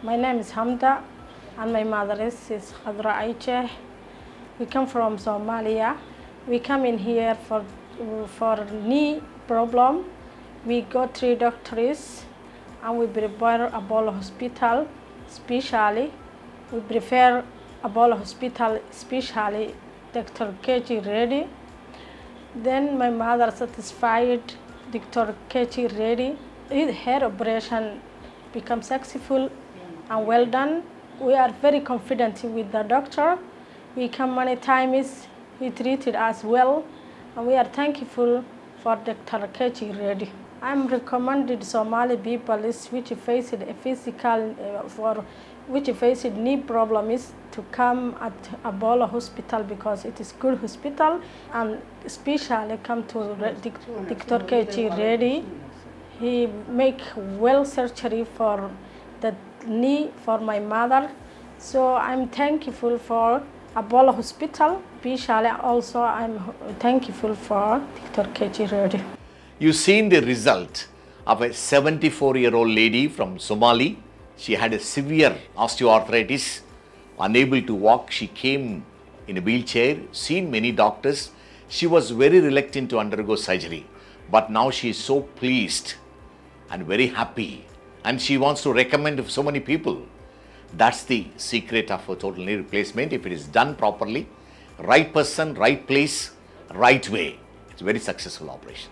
My name is Hamda and my mother is Kadra. We come from Somalia. We come in here for knee problem. We got 3 doctors and we prepare Apollo Hospital specially. We prefer Apollo Hospital specially Dr. Reddy. Then my mother satisfied Dr. Reddy. Her operation become successful and well done. We are very confident with the doctor. We come many times, he treated us well, and we are thankful for Dr. Reddy. I'm recommended Somali people which faced a which faced knee problems to come at Apollo Hospital because it is good hospital, and especially come to Dr. Reddy. He make well surgery for the knee for my mother. So I'm thankful for Apollo Hospital. Especially also I'm thankful for Dr. Reddy. You've seen the result of a 74-year-old lady from Somali. She had a severe osteoarthritis, unable to walk. She came in a wheelchair, seen many doctors. She was very reluctant to undergo surgery, but now she is so pleased and very happy, and she wants to recommend to so many people. That's the secret of a total knee replacement. If it is done properly, right person, right place, right way, it's a very successful operation.